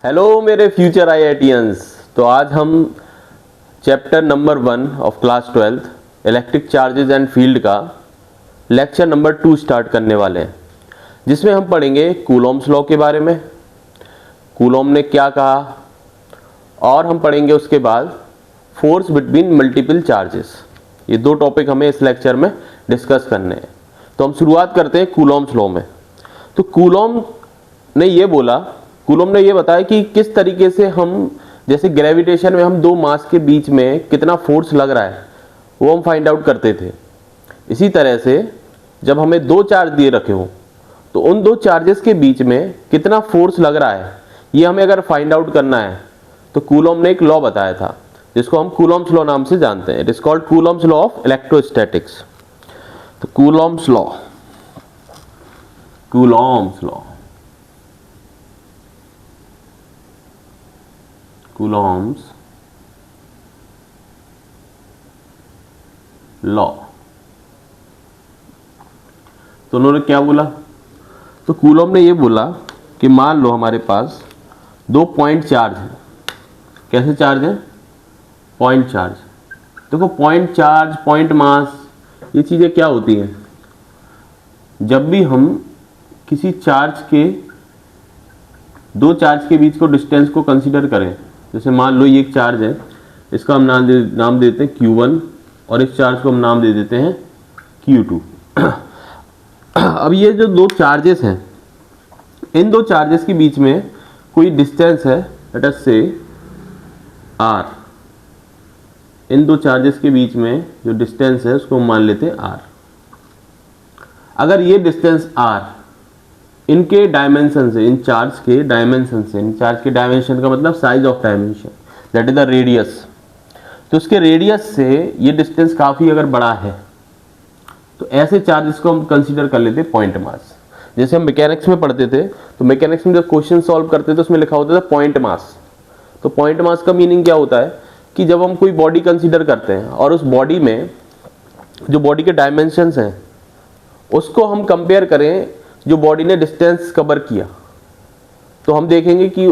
Hello मेरे future IITians. तो आज हम chapter number 1 of class 12 electric charges and field का लेक्चर नंबर 2 स्टार्ट करने वाले हैं, जिसमें हम पढ़ेंगे कूलॉम्स लॉ के बारे में, कूलॉम ने क्या कहा, और हम पढ़ेंगे उसके बाद फोर्स बिटवीन मल्टीपल चार्जेस। ये दो टॉपिक हमें इस लेक्चर में डिस्कस करने हैं। तो हम शुरुआत करते हैं कूलॉम्स लॉ में। तो कूलॉम ने ये बताया कि किस तरीके से हम, जैसे ग्रेविटेशन में हम दो मास के बीच में कितना फोर्स लग रहा है वो हम फाइंड आउट करते थे। इसी तरह से जब हमें दो चार्ज दिए रखे हों तो उन दो चार्जेस के बीच में कितना फोर्स लग रहा है ये हमें अगर फाइंड आउट करना है तो कूलॉम ने एक लॉ बताया था जिसको हम कूलॉम्स लॉ नाम से जानते हैं। It is called Coulomb's law of electrostatics. तो कूलॉम्स लॉ कूलॉम्स लॉ। तो उन्होंने क्या बोला? तो कूलॉम ने ये बोला कि मान लो हमारे पास दो पॉइंट चार्ज है। कैसे चार्ज है? Point charge. देखो, पॉइंट चार्ज, पॉइंट मास, ये चीजें क्या होती हैं? जब भी हम किसी चार्ज के, दो चार्ज के बीच को डिस्टेंस को कंसीडर करें, जैसे मान लो ये एक चार्ज है, इसका हम नाम देते हैं Q1 और इस चार्ज को हम नाम दे देते हैं Q2। अब ये जो दो चार्जेस हैं, इन दो चार्जेस के बीच में कोई डिस्टेंस है, लेट अस से R। इन दो चार्जेस के बीच में जो डिस्टेंस है उसको हम मान लेते हैं R। अगर ये डिस्टेंस R इनके डायमेंशन से, इन चार्ज के डायमेंशन से, इन चार्ज के डायमेंशन का मतलब size of dimension, that is the radius. तो उसके रेडियस से ये डिस्टेंस काफी अगर बड़ा है तो ऐसे चार्जेस को हम कंसीडर कर लेते हैं पॉइंट मास। जैसे हम मैकेनिक्स में पढ़ते थे, तो मैकेनिक्स में जब क्वेश्चन सॉल्व करते थे उसमें लिखा होता था पॉइंट मास। तो पॉइंट मास का मीनिंग क्या होता है कि जब हम कोई बॉडी कंसीडर करते हैं और उस बॉडी में जो बॉडी के डायमेंशंस हैं उसको हम कंपेयर करें जो बॉडी ने डिस्टेंस कवर किया, तो हम देखेंगे कि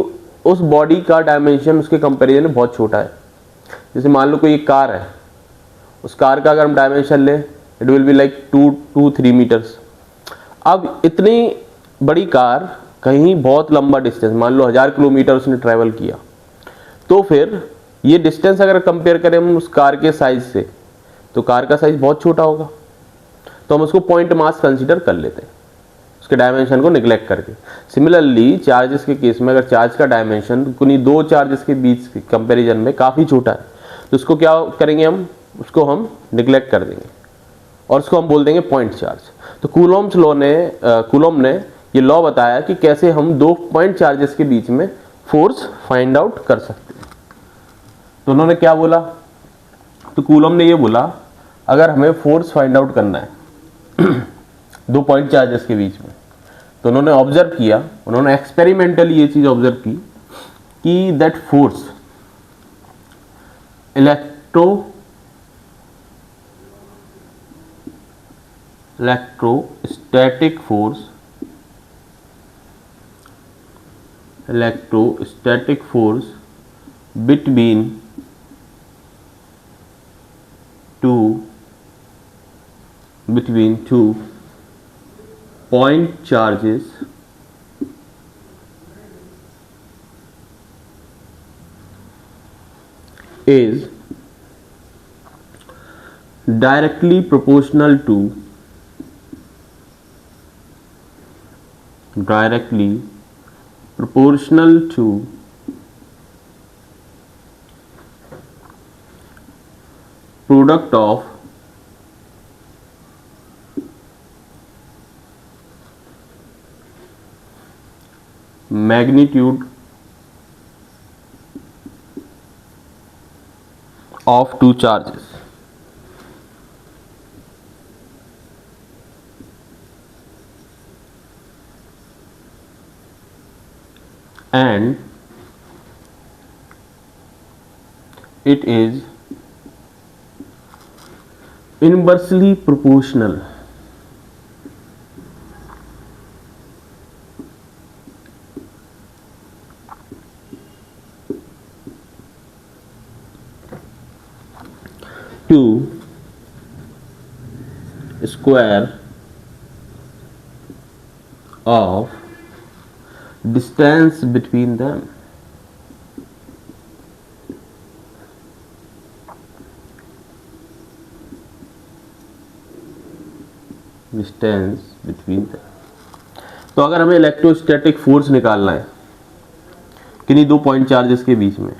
उस बॉडी का डायमेंशन उसके कंपैरिजन में बहुत छोटा है। जैसे मान लो कोई एक कार है, उस कार का अगर हम डायमेंशन लें, it will be like 2-3 metres. अब इतनी बड़ी कार कहीं बहुत लंबा डिस्टेंस, मान लो 1000 किलोमीटर उसने ट्रैवल किया, तो फिर ये डिस्टेंस अगर कंपेयर करें हम उस कार के साइज से, तो कार का साइज बहुत छोटा होगा, तो हम उसको पॉइंट मास कंसीडर कर लेते हैं, उसके डायमेंशन को निगलेक्ट करके। सिमिलरली चार्जेस के केस में अगर चार्ज का डायमेंशन कोई दो चार्जेस के बीच कंपैरिजन में काफ़ी छोटा है तो उसको क्या करेंगे, हम उसको हम निगलेक्ट कर देंगे और उसको हम बोल देंगे पॉइंट चार्ज। तो कूलॉम ने ये लॉ बताया कि कैसे हम दो पॉइंट चार्जेस के बीच में फोर्स फाइंड आउट कर सकते हैं। तो उन्होंने क्या बोला? तो कूलॉम ने ये बोला अगर हमें फोर्स फाइंड आउट करना है दो पॉइंट चार्जेस के बीच में, तो उन्होंने ऑब्जर्व किया, उन्होंने एक्सपेरिमेंटली ये चीज ऑब्जर्व की कि that force, electrostatic force between two point charges is directly proportional to product of magnitude of two charges। and it is inversely proportional to square of distance between them. Distance between them. तो अगर हमें electrostatic force निकालना है किन्हीं दो point charges के बीच में,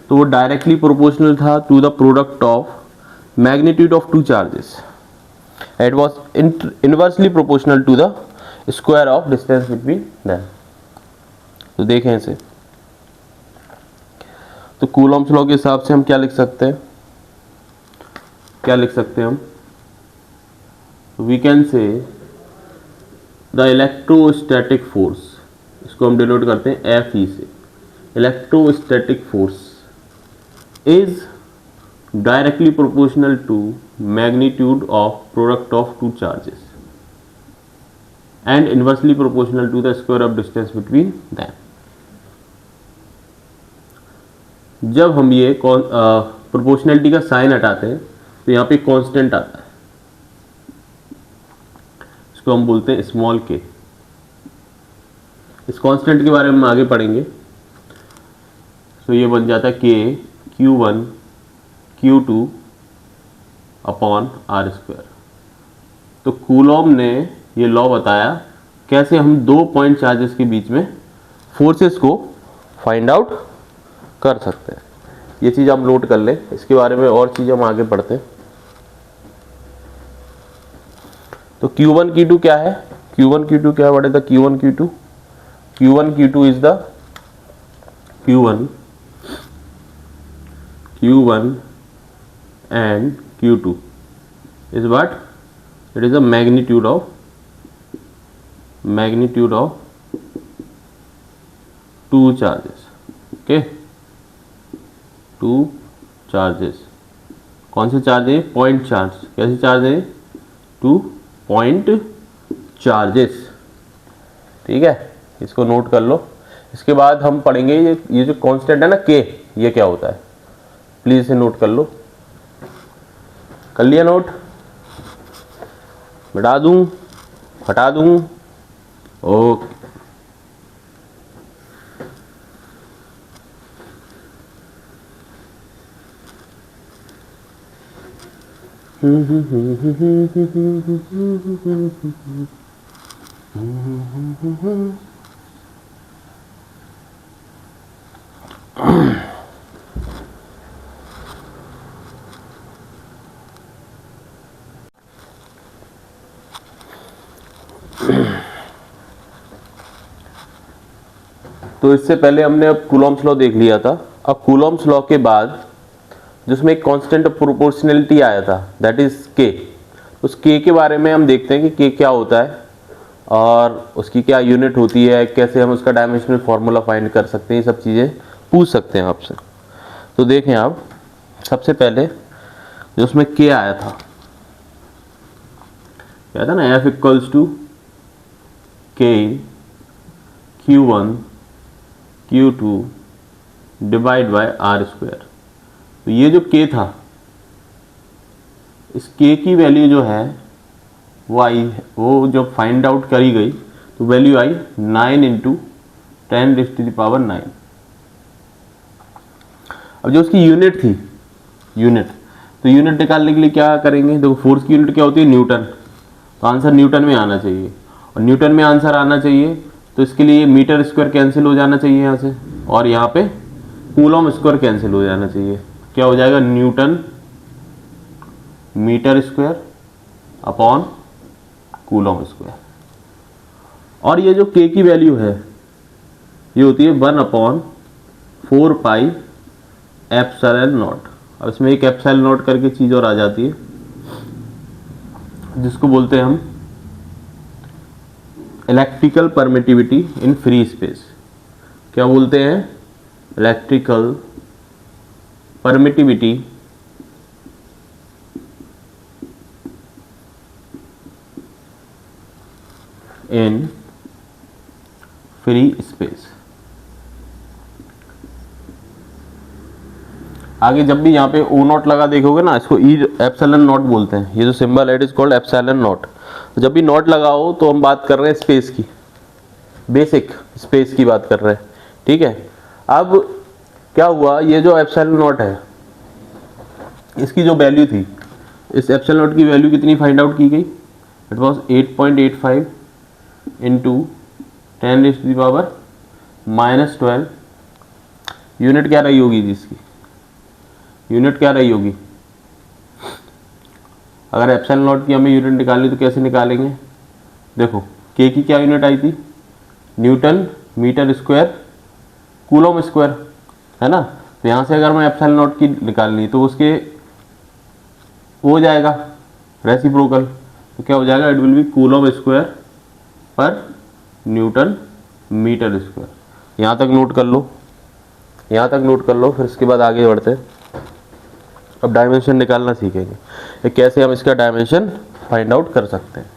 तो वो डायरेक्टली प्रोपोर्शनल था to the product of magnitude of two charges. It was inversely proportional to the square of distance between them. तो देखें इसे, तो कूलॉम्स लॉ के हिसाब से हम क्या लिख सकते हैं, हम we can say the electrostatic force, इसको हम डिनोट करते हैं एफ ई से. Electrostatic force is directly proportional to magnitude of product of two charges and inversely proportional to the square of distance between them. जब हम ये proportionality का sign हटाते हैं तो यहाँ पे कांस्टेंट आता है, इसको हम बोलते हैं स्मॉल के. इस कांस्टेंट के बारे में हम आगे पढ़ेंगे. तो ये बन जाता है K Q1 Q2 upon R square. तो कूलॉम ने ये लॉ बताया कैसे हम दो पॉइंट चार्जेस के बीच में फोर्सेस को फाइंड आउट कर सकते हैं. ये चीज़ हम नोट कर लें, इसके बारे में और चीज़ हम आगे पढ़ते हैं. तो Q1 Q2 क्या है, Q1 Q2 क्या है, what is the Q1 Q2? Q1 Q2 is the Q1 and Q2 is what? It is the magnitude of two charges. Okay, two charges. कौन से चार्ज है? Point charge. कैसे charge है? Two point charges. ठीक है, इसको note कर लो. इसके बाद हम पढ़ेंगे ये जो कांस्टेंट है ना के, ये क्या होता है. प्लीज इसे नोट कर लो. कर लिया नोट? बढ़ा दूं, हटा दूं? ओके. तो इससे पहले हमने अब कूलॉम्स लॉ देख लिया था. अब कूलॉम्स लॉ के बाद जिसमें एक कांस्टेंट ऑफ प्रोपोर्शनलिटी आया था, दैट इज के. उस के के बारे में हम देखते हैं कि के क्या होता है और उसकी क्या यूनिट होती है, कैसे हम उसका डायमेंशनल फार्मूला फाइंड कर सकते हैं, ये सब चीज़ें पूछ सकते हैं आपसे. तो देखें आप, सबसे पहले जो उसमें के आया था, क्या था ना, एफ इक्वल्स टू के Q1 Q2 divide by R square. तो ये जो k था, इस k की वैल्यू जो है वो आई, वो जब फाइंड आउट करी गई तो वैल्यू आई 9 इंटू 10⁻⁹. अब जो उसकी यूनिट थी, तो यूनिट निकालने के लिए क्या करेंगे. देखो फोर्स की यूनिट क्या होती है, न्यूटन. तो आंसर न्यूटन में आना चाहिए, और न्यूटन में आंसर आना चाहिए तो इसके लिए मीटर स्क्वायर कैंसिल हो जाना चाहिए यहाँ से, और यहाँ पे कूलॉम स्क्वायर कैंसिल हो जाना चाहिए. क्या हो जाएगा, newton metre square upon coulomb square. और ये जो के की वैल्यू है ये होती है 1/4 पाई एप्सिलॉन नॉट. अब इसमें एक एप्सिलॉन नॉट करके चीज़ और आ जाती है जिसको बोलते हैं हम electrical permittivity in free space. क्या बोलते हैं, electrical permittivity in free space. आगे जब भी यहाँ पे ओ नॉट लगा देखोगे ना, इसको ई एप्सिलॉन नॉट बोलते हैं, ये जो सिंबल है it is called epsilon not. जब भी नॉट लगा हो तो हम बात कर रहे हैं स्पेस की, बेसिक स्पेस की बात कर रहे हैं, ठीक है। अब क्या हुआ, ये जो एप्सिलॉन नॉट है इसकी जो वैल्यू थी, इस एप्सिलॉन नॉट की वैल्यू कितनी फाइंड आउट की गई, इट वाज 8.85 इंटू 10⁻⁻12। यूनिट क्या रही होगी जी इसकी, यूनिट क्या रही होगी, अगर एप्सिलॉन नॉट की हमें यूनिट निकालनी तो कैसे निकालेंगे, देखो के की क्या यूनिट आई थी, newton metre square coulomb square, है ना। तो यहाँ से अगर मैं एप्सिलॉन नॉट की निकालनी तो उसके वो हो जाएगा रेसिप्रोकल, तो क्या हो जाएगा, it will B coulomb square पर न्यूटन मीटर स्क्वायर। यहाँ तक नोट कर लो, यहाँ तक नोट कर लो, फिर इसके बाद आगे बढ़ते हैं। अब डायमेंशन निकालना सीखेंगे, ये कैसे हम इसका डायमेंशन फाइंड आउट कर सकते हैं।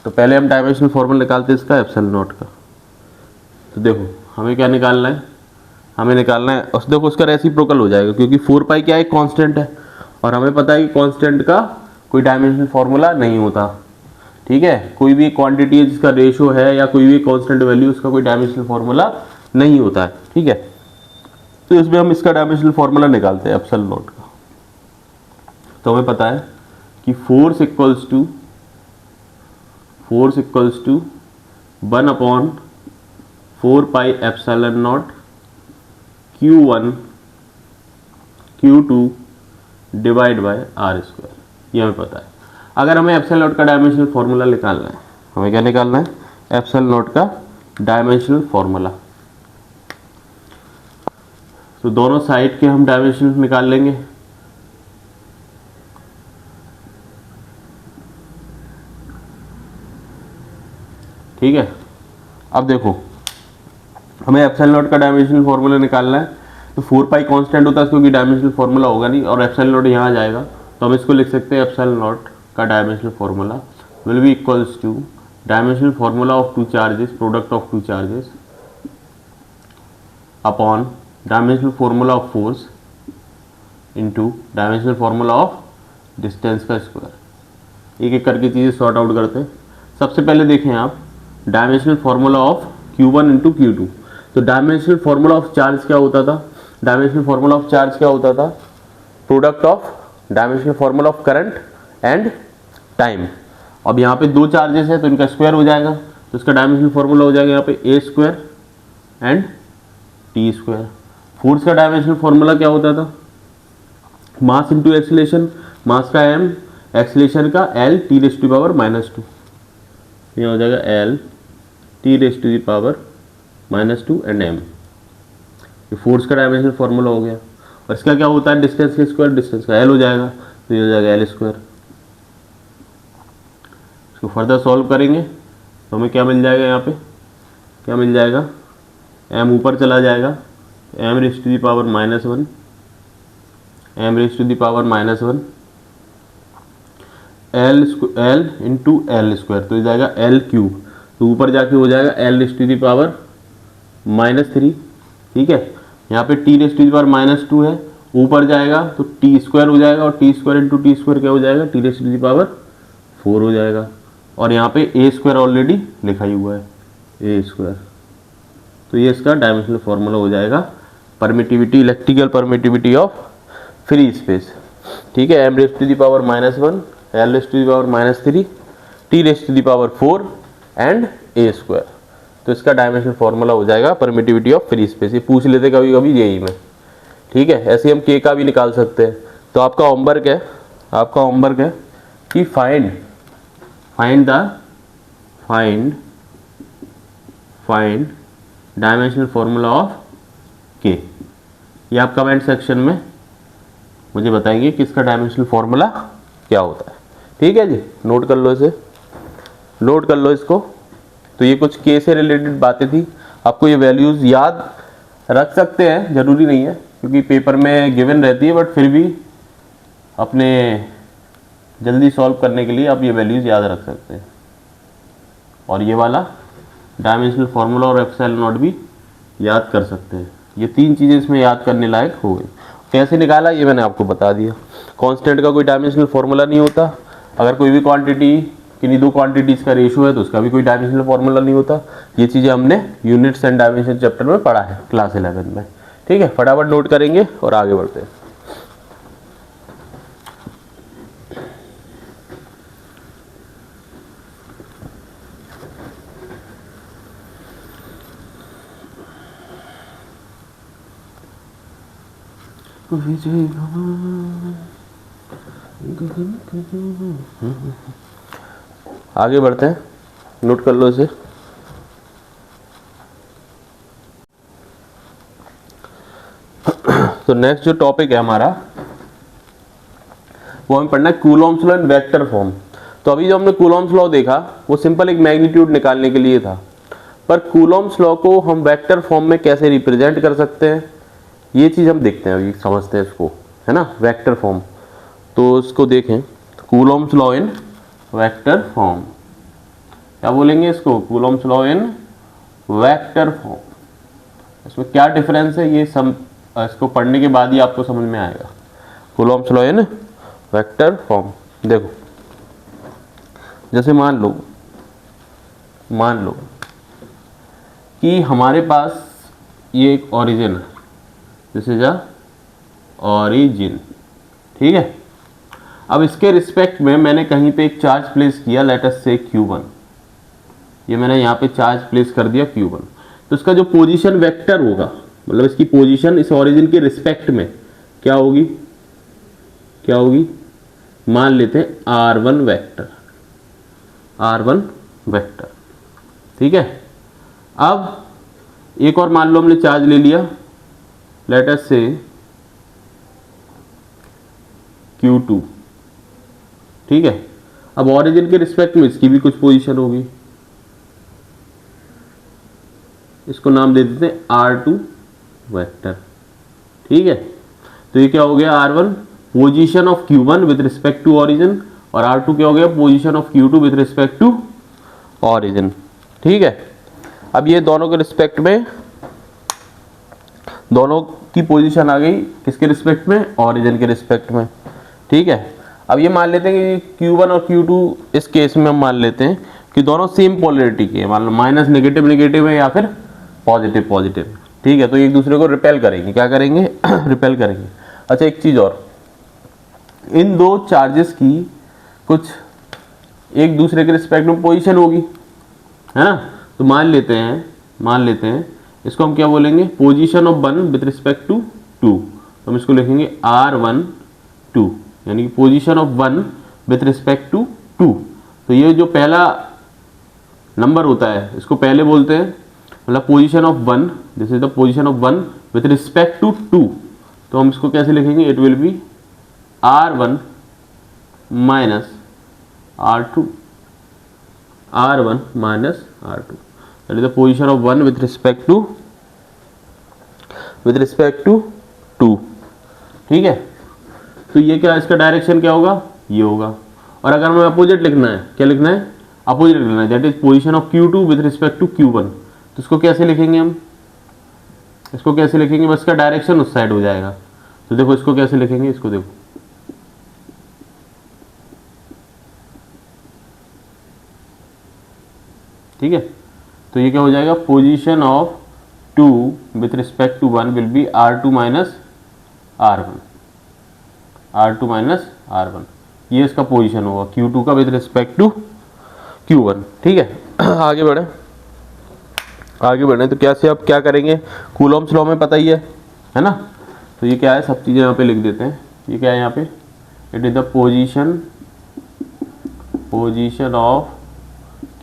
तो पहले हम डायमेंशनल फॉर्मूला निकालते हैं इसका एप्सिलॉन नॉट का। तो देखो हमें क्या निकालना है, हमें निकालना है, और देखो उसका रेसिप्रोकल हो जाएगा क्योंकि 4 पाई क्या एक कांस्टेंट है, और हमें पता है कि कांस्टेंट का कोई डायमेंशनल फॉर्मूला नहीं होता, ठीक है। कोई भी क्वांटिटी है जिसका रेशियो है या कोई भी कांस्टेंट वैल्यू, उसका कोई डायमेंशनल फॉर्मूला नहीं होता है, ठीक है। तो इसमें हम इसका डायमेंशनल फॉर्मूला निकालते हैं एप्सिलॉन नॉट का। तो हमें पता है कि force equals to 1/4 epsilon nought Q1 Q2 divide by R square, ये हमें पता है। अगर हमें एप्सिलॉन नॉट का डायमेंशनल फॉर्मूला निकालना है, हमें क्या निकालना है, एप्सिलॉन नॉट का डायमेंशनल फॉर्मूला। तो दोनों साइड के हम डायमेंशन निकाल लेंगे। ठीक है, अब देखो हमें एप्सिलॉन नॉट का डायमेंशनल फॉर्मूला निकालना है। तो 4 पाई कांस्टेंट होता है क्योंकि डायमेंशनल फॉर्मूला होगा नहीं, और एप्सिलॉन नॉट यहाँ आ जाएगा, तो हम इसको लिख सकते हैं एप्सिलॉन नॉट का dimensional formula will be equals two dimensional formula of two charges, product of two charges upon dimensional formula of force into dimensional formula of distance का स्क्वायर। एक एक करके चीज़ें सॉर्ट आउट करते हैं। सबसे पहले देखें आप dimensional formula of Q1 into Q2। तो डायमेंशनल फॉर्मूला ऑफ चार्ज क्या होता था, डायमेंशनल फॉर्मूला ऑफ चार्ज क्या होता था, product of dimensional formula of current and time. अब यहाँ पे दो चार्जेस है तो इनका स्क्वायर हो जाएगा, तो इसका डायमेंशनल फॉर्मूला हो जाएगा यहाँ पे a square and t square. Force का डायमेंशनल फॉर्मूला क्या होता था, मास इंटू एक्सीलरेशन, मास का m, एक्सीलरेशन का l t raise to the power -2, ये हो जाएगा l t raise to the power -2 and m। ये फोर्स का डायमेंशनल फॉर्मूला हो गया। और इसका क्या होता है, डिस्टेंस का स्क्वायर, डिस्टेंस का l हो जाएगा, तो ये हो जाएगा l स्क्वायर। इसको फर्दर सॉल्व करेंगे तो हमें क्या मिल जाएगा, यहाँ पे क्या मिल जाएगा, m ऊपर चला जाएगा, m raise to the power -1, m raise to the power -1, l into L square, तो ये जाएगा l क्यूब, तो ऊपर जाके हो जाएगा l raise to the power -3, ठीक है। यहाँ पे t raise to the power -2 है, ऊपर जाएगा तो t स्क्वायर हो जाएगा, और t square into T square क्या हो जाएगा, t raise to the power 4 हो जाएगा। और यहाँ पे a स्क्वायर ऑलरेडी लिखा ही हुआ है, a स्क्वायर। तो ये इसका डायमेंशनल फॉर्मूला हो जाएगा, permittivity, electrical permittivity of free space, ठीक है। m raise to the power -1, l raise to the power -3, t raise to the power 4 and a square. तो इसका डायमेंशनल फॉर्मूला हो जाएगा परमिटिविटी ऑफ फ्री स्पेस। ये पूछ लेते कभी कभी जेईई में, ठीक है। ऐसे हम k का भी निकाल सकते हैं। तो आपका होमवर्क है कि find dimensional formula of k। ये आप कमेंट सेक्शन में मुझे बताएंगे कि इसका डायमेंशनल फॉर्मूला क्या होता है, ठीक है जी। नोट कर लो इसे, नोट कर लो इसको। तो ये कुछ k से रिलेटेड बातें थी, आपको ये वैल्यूज़ याद रख सकते हैं, ज़रूरी नहीं है क्योंकि पेपर में गिवन रहती है, बट फिर भी अपने जल्दी सॉल्व करने के लिए आप ये वैल्यूज़ याद रख सकते हैं। और ये वाला डायमेंशनल फार्मूला और एप्सिलॉन नॉट भी याद कर सकते हैं। ये तीन चीज़ें इसमें याद करने लायक हो गई। कैसे निकाला ये मैंने आपको बता दिया। कांस्टेंट का कोई डायमेंशनल फॉर्मूला नहीं होता। अगर कोई भी क्वांटिटी किन्हीं दो क्वांटिटीज़ का रेशियो है तो उसका भी कोई डायमेंशनल फॉर्मूला नहीं होता। ये चीज़ें हमने यूनिट्स एंड डायमेंशन चैप्टर में पढ़ा है क्लास 11 में। ठीक है, फटाफट नोट करेंगे और आगे बढ़ते हैं। आगे बढ़ते हैं, नोट कर लो इसे। तो नेक्स्ट जो टॉपिक है हमारा वो हमें पढ़ना है Coulomb's law in vector form. तो अभी जो हमने कूलॉम्स लॉ देखा वो सिंपल एक मैग्नीट्यूड निकालने के लिए था, पर कूलॉम्स लॉ को हम वेक्टर फॉर्म में कैसे रिप्रेजेंट कर सकते हैं ये चीज़ हम देखते हैं, अभी समझते हैं इसको, है ना, वेक्टर फॉर्म। तो इसको देखें, Coulomb's law in vector form, क्या बोलेंगे इसको, Coulomb's law in vector form. इसमें क्या डिफरेंस है ये सब इसको पढ़ने के बाद ही आपको समझ में आएगा। Coulomb's law in vector form, देखो जैसे मान लो कि हमारे पास ये एक ओरिजिन है, दिस इज अ ओरिजिन, ठीक है। अब इसके रिस्पेक्ट में मैंने कहीं पे एक चार्ज प्लेस किया, लेट अस से Q1, ये मैंने यहाँ पे चार्ज प्लेस कर दिया Q1, तो इसका जो पोजीशन वेक्टर होगा, मतलब इसकी पोजीशन इस ओरिजिन के रिस्पेक्ट में क्या होगी, मान लेते हैं R1 वेक्टर, ठीक है। अब एक और मान लो हमने चार्ज ले लिया, लेट अस से Q2, ठीक है। अब ओरिजिन के रिस्पेक्ट में इसकी भी कुछ पोजीशन होगी, इसको नाम दे देते हैं R2 वेक्टर, ठीक है। तो ये क्या हो गया, R1 position of Q1 with respect to origin, और R2 क्या हो गया, position of Q2 with respect to origin, ठीक है। अब ये दोनों के रिस्पेक्ट में दोनों की पोजीशन आ गई, किसके रिस्पेक्ट में, ओरिजिन के रिस्पेक्ट में, ठीक है। अब ये मान लेते हैं कि Q1 और Q2 इस केस में हम मान लेते हैं कि दोनों सेम पोलरिटी के, मान लो माइनस नेगेटिव है या फिर पॉजिटिव, ठीक है। तो एक दूसरे को रिपेल करेंगे, क्या करेंगे रिपेल करेंगे। अच्छा एक चीज़ और, इन दो चार्जेस की कुछ एक दूसरे के रिस्पेक्ट में पोजीशन होगी, है ना। तो मान लेते हैं इसको हम क्या बोलेंगे, position of one with respect to two, तो हम इसको लिखेंगे R1 2, यानी कि position of one with respect to two. तो ये जो पहला नंबर होता है इसको पहले बोलते हैं, मतलब position of one, this is the position of one with respect to two. तो हम इसको कैसे लिखेंगे, it will be R1 minus R2, R1 minus R2, that is the position of one with respect to two, ठीक है। तो ये क्या, इसका डायरेक्शन क्या होगा, ये होगा। और अगर हमें अपोजिट लिखना है, क्या लिखना है, अपोजिट लिखना है, that is position of Q2 with respect to Q1। तो इसको कैसे लिखेंगे हम, बस इसका डायरेक्शन उस साइड हो जाएगा। तो देखो इसको कैसे लिखेंगे, इसको देखो, ठीक है। तो ये क्या हो जाएगा, position of 2 with respect to 1 will be R2 minus R1, ये इसका पोजीशन होगा Q2 का विद रिस्पेक्ट टू Q1, ठीक है। आगे बढ़े तो क्या से अब क्या करेंगे, कूलॉम्स लॉ में पता ही है ना। तो ये क्या है, सब चीज़ें यहाँ पे लिख देते हैं। ये क्या है यहाँ पे, it is the position of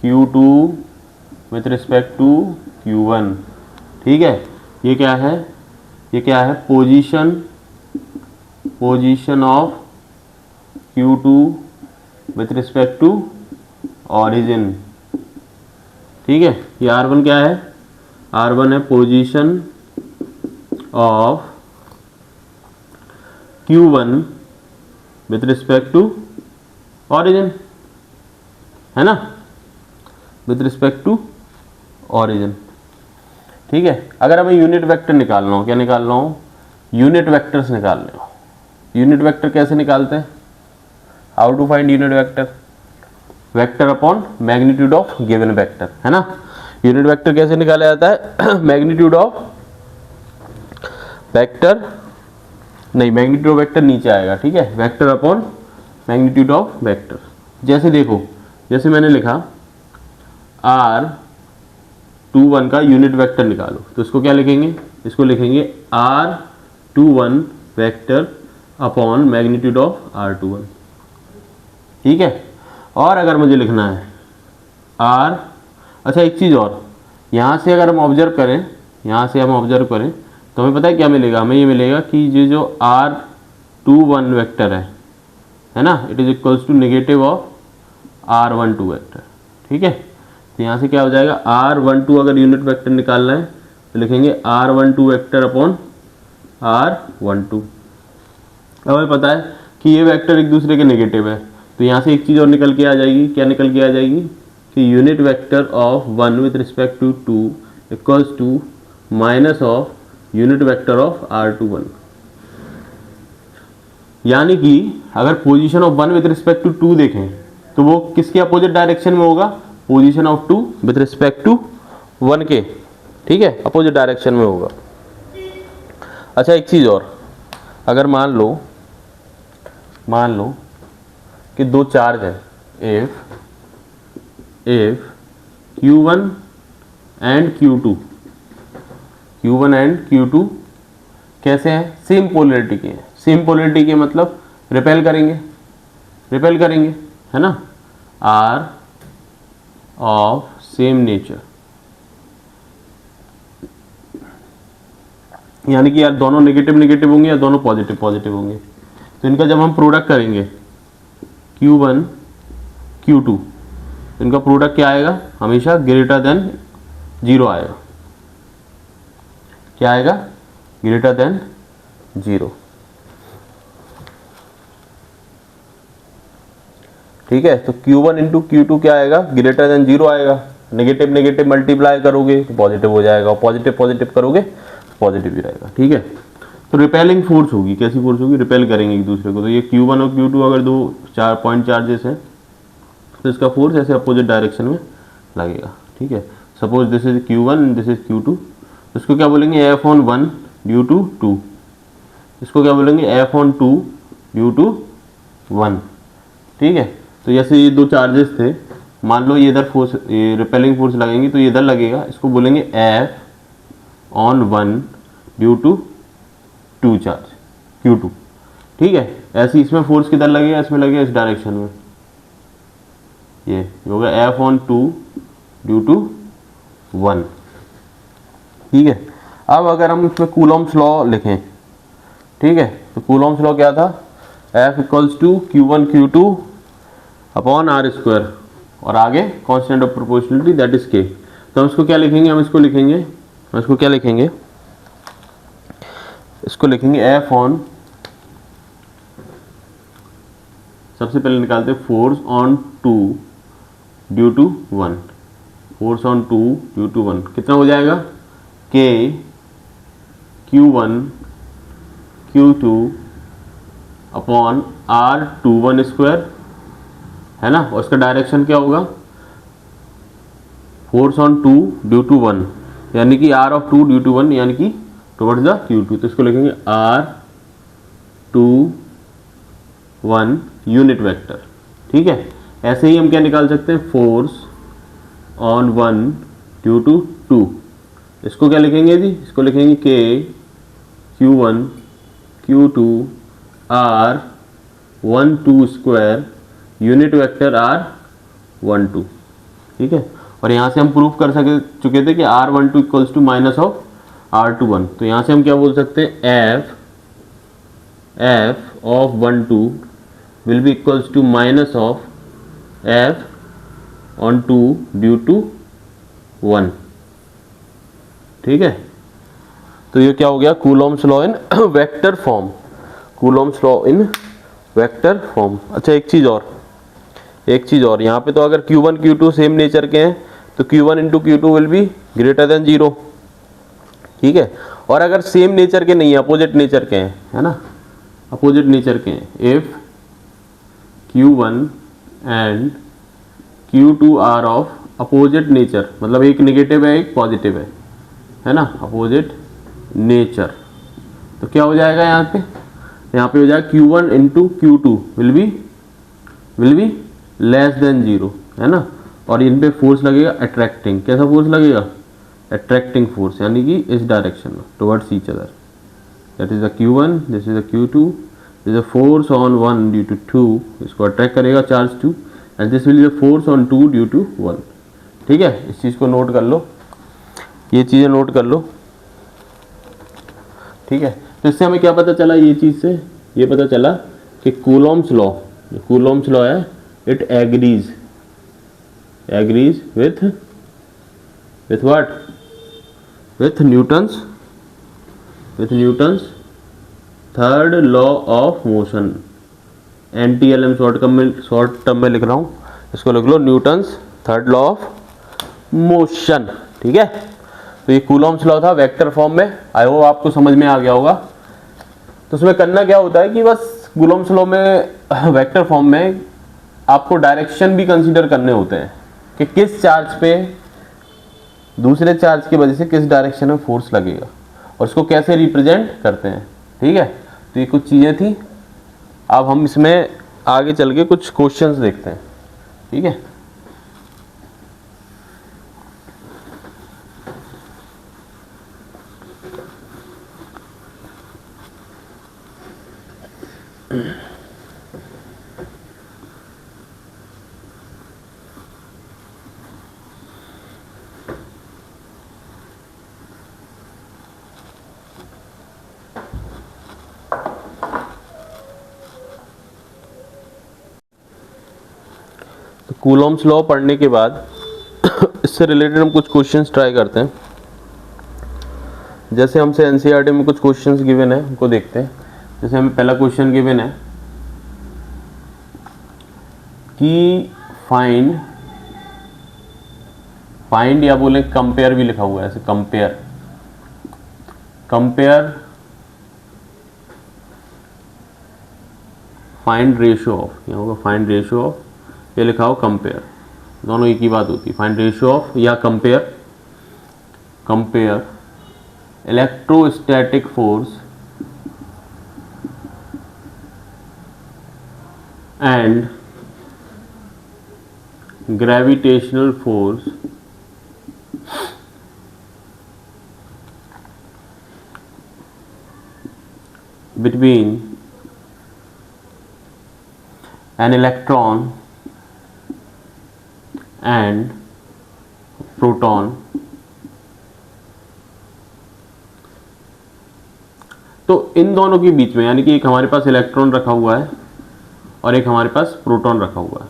Q2 with respect to Q1, ठीक है। ये क्या है, position of Q2 with respect to origin, ठीक है। ये R1 क्या है, R1 है position of Q1 with respect to origin, है ना, विथ रिस्पेक्ट टू ओरिजिन, ठीक है। अगर हमें यूनिट वेक्टर निकालना हो, क्या निकालना हो, यूनिट वेक्टर्स निकालने हो। यूनिट वेक्टर कैसे निकालते हैं? How to find unit vector? Vector upon magnitude of given vector, है ना। यूनिट वेक्टर कैसे निकाला जाता है? मैग्नीट्यूड ऑफ वेक्टर, नहीं मैग्नीट्यूड ऑफ वेक्टर नीचे आएगा, ठीक है, vector upon magnitude of vector. जैसे देखो, जैसे मैंने लिखा R21 का यूनिट वेक्टर निकालो, तो इसको क्या लिखेंगे? इसको लिखेंगे R21 vector upon magnitude of R21, ठीक है। और अगर मुझे लिखना है R, अच्छा एक चीज़ और, यहाँ से अगर हम ऑब्जर्व करें, यहाँ से हम ऑब्जर्व करें तो हमें पता है क्या मिलेगा? हमें ये मिलेगा कि ये जो R21 वेक्टर है ना, it is equals to negative of R12 vector, ठीक है। तो यहाँ से क्या हो जाएगा? R12 अगर यूनिट वेक्टर निकालना है तो लिखेंगे R12 वेक्टर अपॉन R12। अब हमें पता है कि ये वेक्टर एक दूसरे के नेगेटिव है, तो यहाँ से एक चीज़ और निकल के आ जाएगी। क्या निकल के आ जाएगी? कि unit vector of 1 with respect to 2 equals to minus of unit vector of R21। यानी कि अगर position of 1 with respect to 2 देखें तो वो किसके अपोजिट डायरेक्शन में होगा? Position of 2 with respect to 1 के, ठीक है, अपोजिट डायरेक्शन में होगा। अच्छा एक चीज़ और, अगर मान लो कि दो चार्ज है, if Q1 and Q2 and Q2 कैसे हैं? सेम पोलरिटी के हैं। सेम पोलरिटी के मतलब रिपेल करेंगे, है ना। आर ऑफ सेम नेचर, यानी कि यार दोनों नेगेटिव होंगे या दोनों पॉजिटिव होंगे। तो इनका जब हम प्रोडक्ट करेंगे Q1 Q2, इनका प्रोडक्ट क्या आएगा? हमेशा ग्रेटर देन 0 आएगा। क्या आएगा? ग्रेटर देन 0, ठीक है। तो Q1 इंटू Q2 क्या आएगा? ग्रेटर देन 0 आएगा। नेगेटिव मल्टीप्लाई करोगे तो पॉजिटिव हो जाएगा, और पॉजिटिव करोगे तो पॉजिटिव ही रहेगा, ठीक है। तो रिपेलिंग फोर्स होगी, कैसी फोर्स होगी? रिपेल करेंगे एक दूसरे को। तो ये Q1 और Q2 अगर दो पॉइंट चार्जेस हैं तो इसका फोर्स ऐसे अपोजिट डायरेक्शन में लगेगा, ठीक है। Suppose this is Q1, this is Q2, इसको क्या बोलेंगे? F/1 ड्यू टू 2, इसको क्या बोलेंगे? F/2 ड्यू टू 1, ठीक है। तो जैसे ये दो चार्जेस थे, मान लो ये इधर फोर्स, ये रिपेलिंग फोर्स लगेंगी तो ये इधर लगेगा, इसको बोलेंगे F/1 due to 2 charge Q2, ठीक है। ऐसे इसमें फोर्स किधर लगेगा? इसमें लगेगा इस डायरेक्शन में, ये होगा F/2 ड्यू टू 1, ठीक है। अब अगर हम इसमें कूलॉम्स लॉ लिखें, ठीक है, तो कूलॉम्स लॉ क्या था? F equals to Q1 Q2 upon R², और आगे constant of proportionality that is K। तो हम इसको क्या लिखेंगे? इसको लिखेंगे F/, सबसे पहले निकालते हैं force on 2 due to 1, force on 2 due to 1 कितना हो जाएगा? K Q1 Q2 upon R21 square, है ना। और इसका डायरेक्शन क्या होगा? फोर्स ऑन 2 ड्यू टू 1, यानी कि R ऑफ 2 ड्यू टू 1, यानी कि टुवर्ड्स द Q2। तो इसको लिखेंगे R21 यूनिट वेक्टर, ठीक है। ऐसे ही हम क्या निकाल सकते हैं? फोर्स ऑन 1 ड्यू टू 2, इसको क्या लिखेंगे जी? इसको लिखेंगे K Q1 Q2 R12 square unit vector R12, ठीक है। और यहाँ से हम प्रूफ कर चुके थे कि R12 equals to minus of R21। तो यहाँ से हम क्या बोल सकते हैं? F of 12 will be equals to minus of F on 2 due to 1, ठीक है। तो ये क्या हो गया? Coulomb's law in vector form, Coulomb's law in vector form. अच्छा एक चीज़ और, यहाँ पे तो अगर Q1 Q2 सेम नेचर के हैं तो Q1 into Q2 will be greater than 0, ठीक है। और अगर सेम नेचर के नहीं है, अपोजिट नेचर के हैं, है ना, अपोजिट नेचर के हैं, if Q1 and Q2 are of opposite nature, मतलब एक नेगेटिव है एक पॉजिटिव है ना, अपोजिट नेचर, तो क्या हो जाएगा यहाँ पे हो जाएगा Q1 into Q2 will be less than 0, है ना, और इन पे फोर्स लगेगा अट्रैक्टिंग, कैसा फोर्स लगेगा, अट्रैक्टिंग फोर्स, यानी कि इस डायरेक्शन में towards each other, that is the Q1, this is the Q2, this is the force on 1 due to 2, इसको अट्रैक्ट करेगा charge 2, and this will be the force on 2 due to 1। ठीक है, इस चीज़ को नोट कर लो, ये चीज़ें नोट कर लो। ठीक है, तो इससे हमें क्या पता चला, ये चीज़ से ये पता चला कि कूलॉम्स लॉ है, it agrees with what, with Newton's third law of motion, NTLM short term में लिख रहा हूँ, इसको लिख लो Newton's third law of motion. ठीक है, तो ये कूलॉम्स लॉ था वेक्टर फॉर्म में, आई होप आपको समझ में आ गया होगा। तो उसमें करना क्या होता है कि बस कूलॉम्स लॉ में वेक्टर फॉर्म में आपको डायरेक्शन भी कंसीडर करने होते हैं कि किस चार्ज पे दूसरे चार्ज की वजह से किस डायरेक्शन में फोर्स लगेगा, और इसको कैसे रिप्रेजेंट करते हैं। ठीक है, तो ये कुछ चीज़ें थी, अब हम इसमें आगे चल के कुछ क्वेश्चंस देखते हैं। ठीक है, तो कूलॉम्स लॉ पढ़ने के बाद इससे रिलेटेड हम कुछ क्वेश्चंस ट्राई करते हैं। जैसे हमसे एनसीईआरटी में कुछ क्वेश्चंस गिवन है, उनको देखते हैं। जैसे हमें पहला क्वेश्चन गिवन है कि फाइंड या बोले कंपेयर भी लिखा हुआ है, ऐसे कंपेयर फाइंड रेशियो ऑफ, यहाँ होगा फाइंड रेशियो ऑफ, ये लिखा हो कंपेयर, दोनों एक ही बात होती है, फाइंड रेशियो ऑफ या compare electrostatic force and gravitational force between an electron and proton। तो इन दोनों के बीच में, यानी कि एक हमारे पास इलेक्ट्रॉन रखा हुआ है और एक हमारे पास प्रोटॉन रखा हुआ है।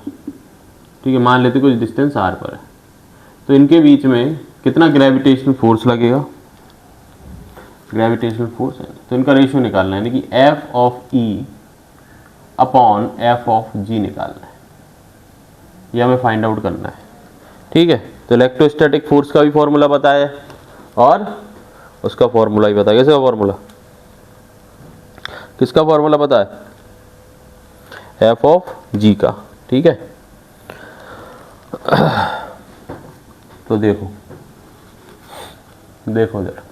ठीक है, मान लेते कुछ डिस्टेंस r पर है, तो इनके बीच में कितना ग्रेविटेशनल फोर्स लगेगा, ग्रेविटेशनल फोर्स है, तो इनका रेशियो निकालना है, यानी कि F of E upon F of G निकालना है, यह हमें फाइंड आउट करना है। ठीक है, तो इलेक्ट्रोस्टैटिक फोर्स का भी फॉर्मूला बताया और उसका फॉर्मूला भी बताया। कैसे का फॉर्मूला, किसका फॉर्मूला पता है, F ऑफ G का। ठीक है, तो देखो जरा,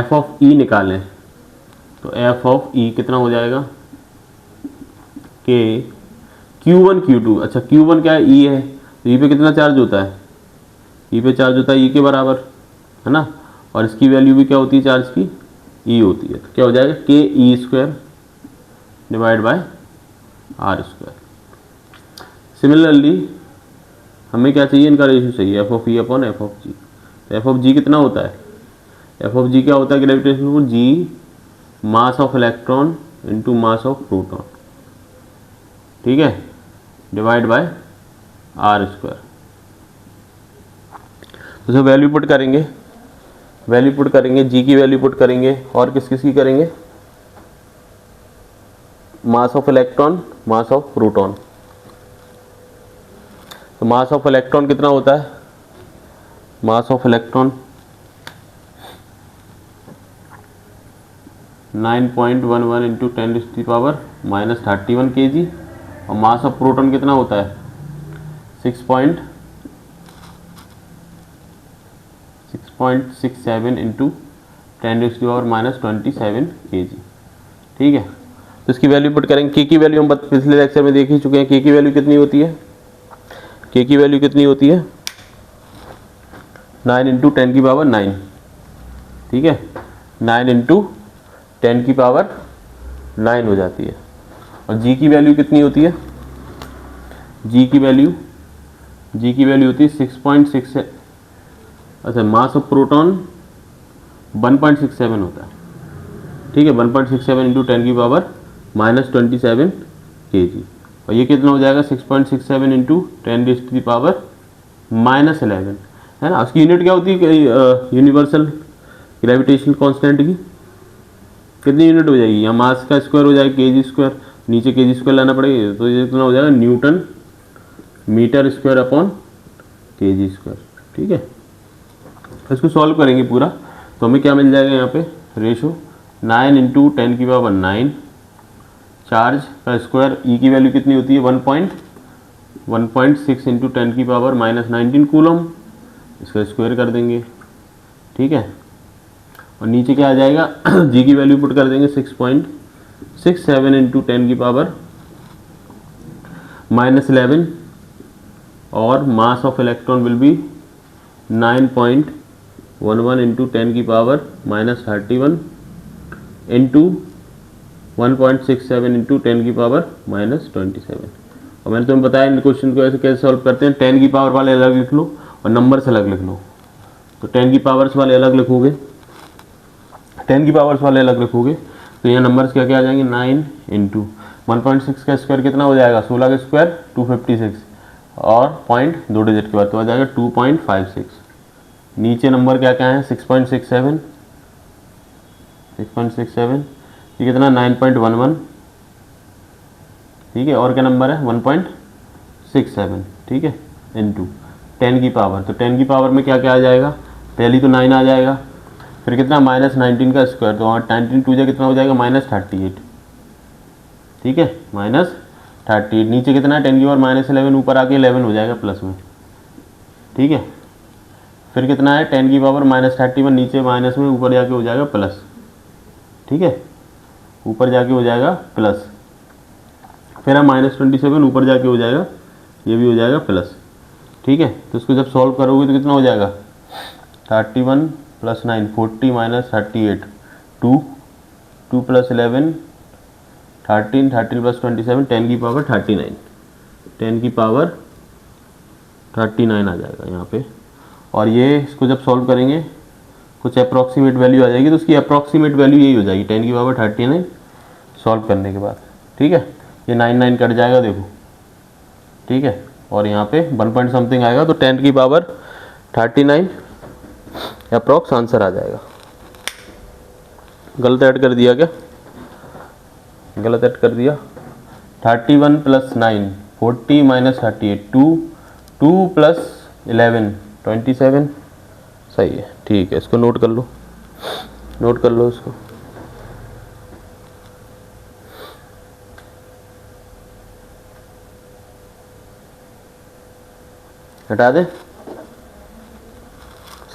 F ऑफ E निकालें, तो F ऑफ E कितना हो जाएगा, कि Q1 Q2, अच्छा Q1 क्या है, E है, तो E पे कितना चार्ज होता है, E पे चार्ज होता है E के बराबर, है ना, और इसकी वैल्यू भी क्या होती है चार्ज की, E होती है, तो क्या हो जाएगा KE² divide by R²। Similarly हमें क्या चाहिए, इनका रेशियो चाहिए F of E upon F of G। तो F ऑफ G कितना होता है, F ऑफ G क्या होता है, gravitational force G mass of electron into mass of proton, ठीक है, डिवाइड बाय R²। तो वैल्यू पुट करेंगे, G की वैल्यू पुट करेंगे, और किस किस की करेंगे, mass of electron, mass of proton. तो मास ऑफ इलेक्ट्रॉन कितना होता है, mass of electron 9.11 into 10⁻⁻31 kg। और मास ऑफ प्रोटॉन कितना होता है 6.67 इंटू 10⁻⁻27 kg। ठीक है, तो इसकी वैल्यू पुट करेंगे। के की वैल्यू हम पिछले लेक्चर में देख ही चुके हैं। के की वैल्यू कितनी होती है, के की वैल्यू कितनी होती है 9 इंटू 10⁻⁹। ठीक है, 9 इंटू 10⁻⁹ हो जाती है। और जी की वैल्यू कितनी होती है, जी की वैल्यू होती है 6.6। अच्छा, मास ऑफ प्रोटॉन 1.67 होता है। ठीक है, 1.67 इंटू 10⁻⁻27 kg। और ये कितना हो जाएगा 6.67 इंटू 10⁻⁻11 है ना। उसकी यूनिट क्या होती है यूनिवर्सल ग्रेविटेशनल कांस्टेंट की कितनी यूनिट हो जाएगी, यहाँ मास का स्क्वायर हो जाएगा kg स्क्वायर, नीचे kg स्क्वायर लाना पड़ेगा, तो ये कितना हो जाएगा newton metre square upon kg square. ठीक है, तो इसको सॉल्व करेंगे पूरा, तो हमें क्या मिल जाएगा यहाँ पे रेशो 9 इंटू 10⁻⁹ चार्ज का स्क्वायर। ई की वैल्यू कितनी होती है 1.6 इंटू 10⁻⁻19 कूलम, इसका स्क्वायर कर देंगे। ठीक है, और नीचे क्या आ जाएगा जी की वैल्यू पुट कर देंगे 6.67 इंटू 10⁻⁻11 और mass of electron will be 9.11 into 10⁻⁻31 into 1.67 into 10⁻⁻27। और मैंने तुम्हें बताया इन क्वेश्चन को ऐसे कैसे सॉल्व करते हैं, 10 की पावर वाले अलग लिख लो और नंबर्स अलग लिख लो। तो 10 की पावर्स वाले अलग लिखोगे, 10 की पावर्स वाले अलग लिखोगे तो यहाँ नंबर्स क्या क्या आ जाएंगे 9 इंटू 1.6 का स्क्वायर कितना हो जाएगा 16 का स्क्वायर 256 और पॉइंट 2 डिजिट के बाद तो आ जाएगा 2.56। नीचे नंबर क्या क्या है 6.67 ये कितना 9.11। ठीक है, और क्या नंबर है 1.67। ठीक है, इंटू 10 की पावर, तो 10 की पावर में क्या क्या आ जाएगा, पहली तो 9 आ जाएगा, फिर कितना -19 का स्क्वायर, तो वहाँ 19 टू जा कितना हो जाएगा -38। ठीक है, -38, नीचे कितना है 10 की पावर -11, ऊपर आके 11 हो जाएगा प्लस में। ठीक है, फिर कितना है 10 की पावर -31, नीचे माइनस में, ऊपर जाके हो जाएगा प्लस। ठीक है, ऊपर जाके हो जाएगा प्लस, फिर है -27, ऊपर जाके हो जाएगा, ये भी हो जाएगा प्लस। ठीक है, तो इसको जब सॉल्व करोगे तो कितना हो जाएगा 31 + 9 40 - 38 2 + 11 13 13 + 27 10 की पावर 39 10 की पावर 39 आ जाएगा यहाँ पे। और ये इसको जब सॉल्व करेंगे कुछ अप्रॉक्सीमेट वैल्यू आ जाएगी, तो उसकी अप्रॉक्सीमेट वैल्यू यही हो जाएगी 10 की पावर 39 सॉल्व करने के बाद। ठीक है, ये 9 कट जाएगा देखो। ठीक है, और यहाँ पे 1 पॉइंट समथिंग आएगा, तो 10 की पावर 39 अप्रॉक्स आंसर आ जाएगा। गलत ऐड कर दिया क्या, गलत ऐड कर दिया। 31 + 9 40 - 38 2 + 11 27 सही है। ठीक है, इसको नोट कर लो, नोट कर लो इसको। हटा दे,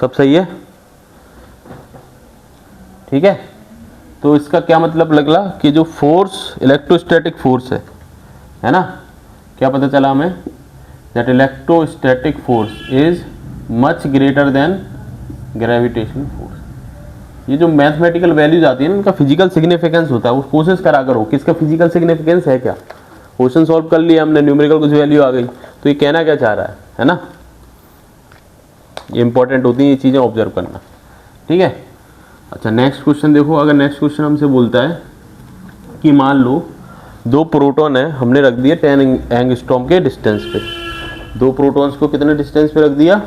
सब सही है। ठीक है, तो इसका क्या मतलब लगला कि जो फोर्स इलेक्ट्रोस्टैटिक फोर्स है ना, क्या पता चला हमें that electrostatic force is much greater than gravitational force. ये जो मैथमेटिकल वैल्यूज आती है ना, उनका फिजिकल सिग्निफिकेंस होता है, वो कोशिश करा करो कि इसका फिजिकल सिग्निफिकेंस है क्या। क्वेश्चन सॉल्व कर लिया हमने, न्यूमेरिकल कुछ वैल्यू आ गई, तो ये कहना क्या चाह रहा है ना, ये इंपॉर्टेंट होती है ये चीज़ें ऑब्जर्व करना। ठीक है, अच्छा नेक्स्ट क्वेश्चन देखो। अगर नेक्स्ट क्वेश्चन हमसे बोलता है कि मान लो 2 प्रोटॉन है, हमने रख दिया 10 एंगस्ट्रॉम के डिस्टेंस पे। 2 प्रोटॉन्स को कितने डिस्टेंस पे रख दिया,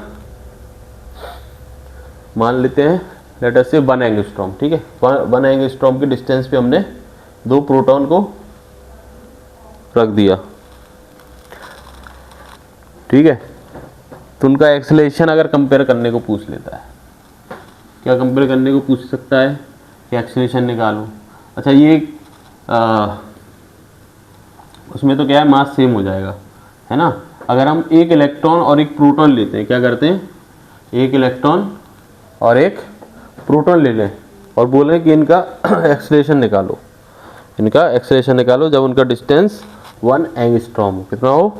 मान लेते हैं लेट अस से 1 एंगस्ट्रॉम। ठीक है, 1 एंगस्ट्रॉम के डिस्टेंस पे हमने 2 प्रोटॉन को रख दिया। ठीक है, तो उनका एक्सेलरेशन अगर कंपेयर करने को पूछ लेता है, क्या कंपेयर करने को पूछ सकता है कि एक्सेलरेशन निकालो, अच्छा ये उसमें तो क्या है, मास सेम हो जाएगा, है ना। अगर हम एक इलेक्ट्रॉन और एक प्रोटॉन लेते हैं, क्या करते हैं, एक इलेक्ट्रॉन और एक प्रोटॉन ले लें और बोलें कि इनका एक्सेलरेशन निकालो, इनका एक्सेलरेशन निकालो जब उनका डिस्टेंस 1 एंगस्ट्रॉम हो। कितना हो,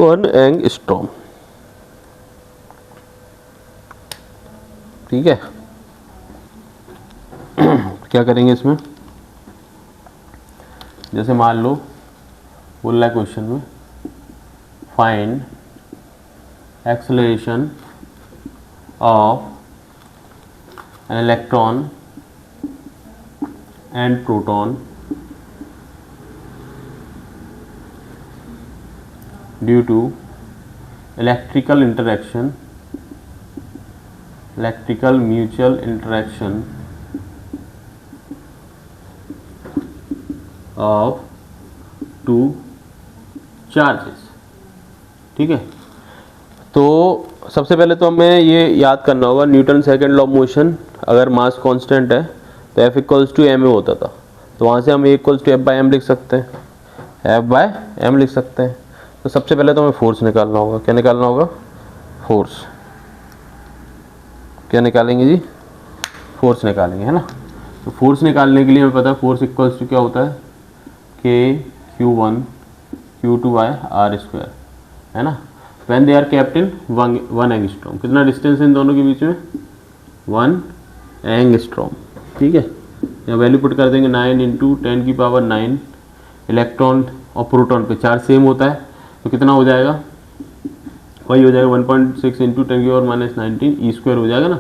1 एंगस्ट्रॉम। ठीक है, क्या करेंगे इसमें, जैसे मान लो बोल रहा है क्वेश्चन में, find acceleration of an electron and proton due to electrical interaction, electrical mutual interaction of two charges. ठीक है, तो सबसे पहले तो हमें ये याद करना होगा Newton second law of motion. अगर मास कांस्टेंट है तो F इक्वल्स टू एम होता था, तो वहाँ से हम A equals to F by M लिख सकते हैं, एफ बाई एम लिख सकते हैं। तो सबसे पहले तो हमें फोर्स निकालना होगा। क्या निकालना होगा, फोर्स। क्या निकालेंगे जी, फोर्स निकालेंगे, है ना। तो फोर्स निकालने के लिए हमें पता है फोर्स इक्वल्स टू क्या होता है, K(Q1 Q2 bye R square, है ना। When they are kept in 1 angstrom. कितना डिस्टेंस है इन दोनों के बीच में, 1 एंगस्ट्रॉम। ठीक है, यहाँ वैल्यू पुट कर देंगे 9 इंटू 10 की पावर 9। इलेक्ट्रॉन और प्रोटॉन पे चार्ज सेम होता है, तो कितना हो जाएगा, वही हो जाएगा 1.6 इंटू 10 की पावर माइनस 19 ई स्क्वायर हो जाएगा ना।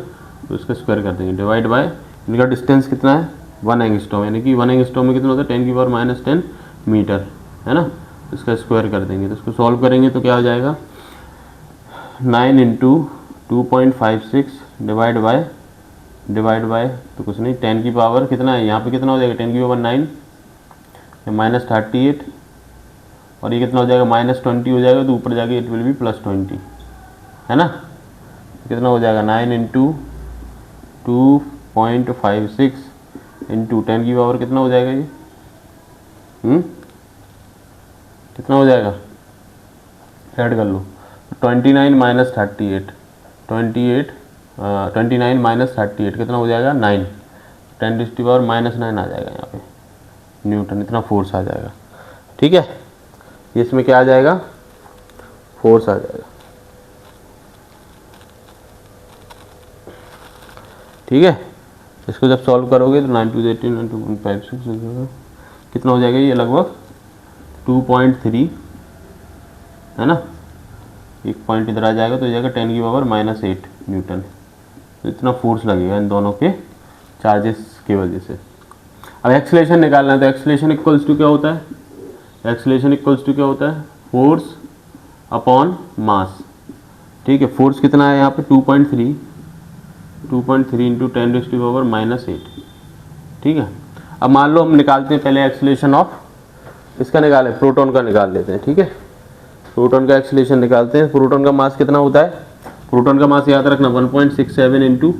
तो इसका स्क्वायर कर देंगे, डिवाइड बाय इनका डिस्टेंस कितना है, 1 एंगस्ट्रॉम, यानी कि 1 एंगस्ट्रॉम में कितना होता है, 10 की पावर माइनस 10 मीटर, है ना। इसका स्क्वायर कर देंगे, तो इसको सॉल्व करेंगे तो क्या हो जाएगा, 9 इंटू 2.56 डिवाइड बाय तो कुछ नहीं, 10 की पावर कितना है, यहाँ पे कितना हो जाएगा, 10 की पावर 9 माइनस 38, और ये कितना हो जाएगा, माइनस 20 हो जाएगा, तो ऊपर जाके इट विल बी प्लस 20, है ना। कितना हो जाएगा, 9 इंटू 2.56 इंटू 10 की पावर कितना हो जाएगा ये, कितना हो जाएगा, ऐड कर लो, 29 माइनस 38, 29 माइनस 38 कितना हो जाएगा, 9, 10 टू द पावर माइनस 9 आ जाएगा यहाँ पे न्यूटन, इतना फोर्स आ जाएगा। ठीक है, इसमें क्या आ जाएगा, फोर्स आ जाएगा। ठीक है, इसको जब सॉल्व करोगे तो 9 टू 18 9 टू 156 कितना हो जाएगा, ये लगभग 2.3, है ना। एक पॉइंट इधर आ जाएगा तो हो जाएगा 10 की पावर माइनस 8 न्यूटन। तो इतना फोर्स लगेगा इन दोनों के चार्जेस की वजह से। अब एक्सेलरेशन निकालना है, तो एक्सेलरेशन इक्वल्स टू क्या होता है, एक्सेलरेशन इक्वल्स टू क्या होता है, फोर्स अपॉन मास। ठीक है, फोर्स कितना है यहाँ पे 2.3 into 10 to the power minus 8। ठीक है, अब मान लो हम निकालते हैं पहले एक्सेलरेशन ऑफ, इसका निकालें, प्रोटॉन का निकाल लेते हैं। ठीक है, प्रोटॉन का एक्सेलरेशन निकालते हैं। प्रोटॉन का मास कितना होता है, प्रोटॉन का मास याद रखना 1.67 इंटू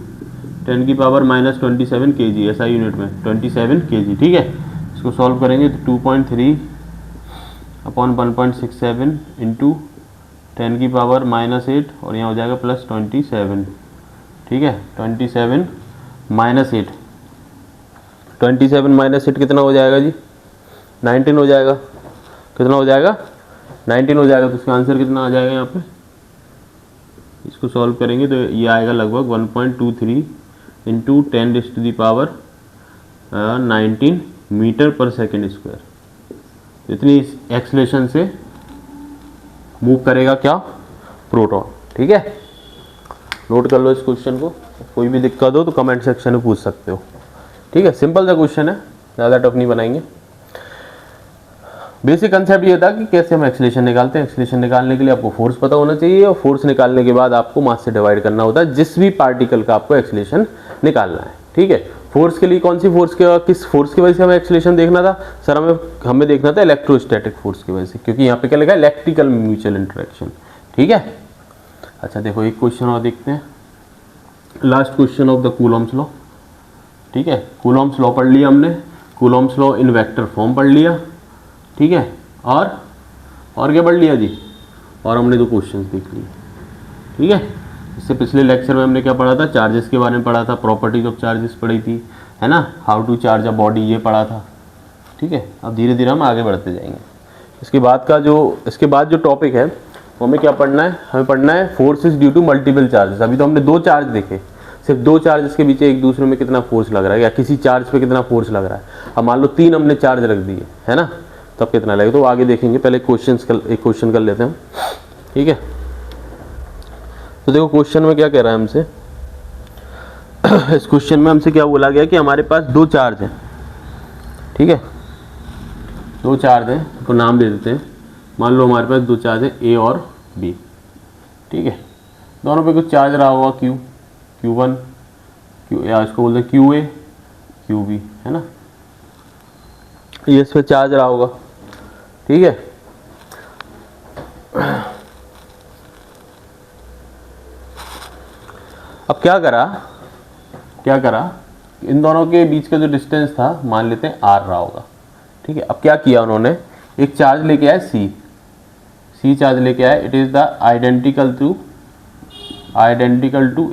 10 की पावर माइनस 27 kg, ऐसा यूनिट में 27 kg। ठीक है, इसको सॉल्व करेंगे तो 2.3 अपॉन 1.67 इंटू 10 की पावर माइनस 8, और यहाँ हो जाएगा प्लस 27। ठीक है, 27 माइनस 8, 27 माइनस 8 कितना हो जाएगा जी, 19 हो जाएगा। कितना हो जाएगा, 19 हो जाएगा। तो इसका आंसर कितना आ जाएगा यहाँ पे, इसको सॉल्व करेंगे तो ये आएगा लगभग 1.23 into 10 to the power 19 metre पर सेकेंड स्क्वायर। इतनी एक्सेलरेशन से मूव करेगा क्या, प्रोटॉन। ठीक है, नोट कर लो इस क्वेश्चन को, कोई भी दिक्कत हो तो कमेंट सेक्शन में पूछ सकते हो। ठीक है, सिंपल सा क्वेश्चन है, ज़्यादा टफ नहीं बनाएंगे। बेसिक कंसेप्ट ये था कि कैसे हम एक्सेलरेशन निकालते हैं। एक्सेलरेशन निकालने के लिए आपको फोर्स पता होना चाहिए, और फोर्स निकालने के बाद आपको मास से डिवाइड करना होता है जिस भी पार्टिकल का आपको एक्सेलरेशन निकालना है। ठीक है, फोर्स के लिए कौन सी फोर्स के, किस फोर्स की वजह से हमें एक्सेलरेशन देखना था सर, हमें देखना था इलेक्ट्रोस्टैटिक फोर्स की वजह से, क्योंकि यहाँ पे क्या लिखा है, इलेक्ट्रिकल म्यूचुअल इंटरेक्शन। ठीक है, अच्छा देखो एक क्वेश्चन और देखते हैं, last question of the Coulomb's law. ठीक है, कूलॉम्स लॉ पढ़ लिया हमने। Coulomb's law in vector form पढ़ लिया, ठीक है, और क्या पढ़ लिया जी, और हमने 2 क्वेश्चन देख लिए, ठीक है। इससे पिछले लेक्चर में हमने क्या पढ़ा था, चार्जेस के बारे में पढ़ा था, प्रॉपर्टीज ऑफ चार्जेस पढ़ी थी, है ना, how to charge a body ये पढ़ा था, ठीक है। अब धीरे धीरे हम आगे बढ़ते जाएंगे। इसके बाद जो टॉपिक है वो हमें क्या पढ़ना है, हमें पढ़ना है forces due to multiple charges. अभी तो हमने 2 चार्ज देखे, सिर्फ 2 चार्जेस के बीच एक दूसरे में कितना फोर्स लग रहा है, या किसी चार्ज पे कितना फोर्स लग रहा है। अब मान लो 3 हमने चार्ज रख दिए, है ना, तब कितना लगेगा, तो आगे देखेंगे। पहले एक क्वेश्चन कर लेते हैं, ठीक है। तो देखो क्वेश्चन में क्या कह रहा है हमसे इस क्वेश्चन में हमसे क्या बोला गया कि हमारे पास 2 चार्ज हैं, ठीक है, 2 चार्ज हैं, तो नाम दे देते हैं। मान लो हमारे पास 2 चार्ज है ए और बी, ठीक है। दोनों पे कुछ चार्ज रहा होगा Q1 या इसको बोलते हैं QA QB, है ना, ये इस पे चार्ज रहा होगा, ठीक है। अब क्या करा, इन दोनों के बीच का जो डिस्टेंस था मान लेते हैं R रहा होगा, ठीक है। अब क्या किया उन्होंने, एक चार्ज लेके आए C चार्ज लेके आए, it is the identical to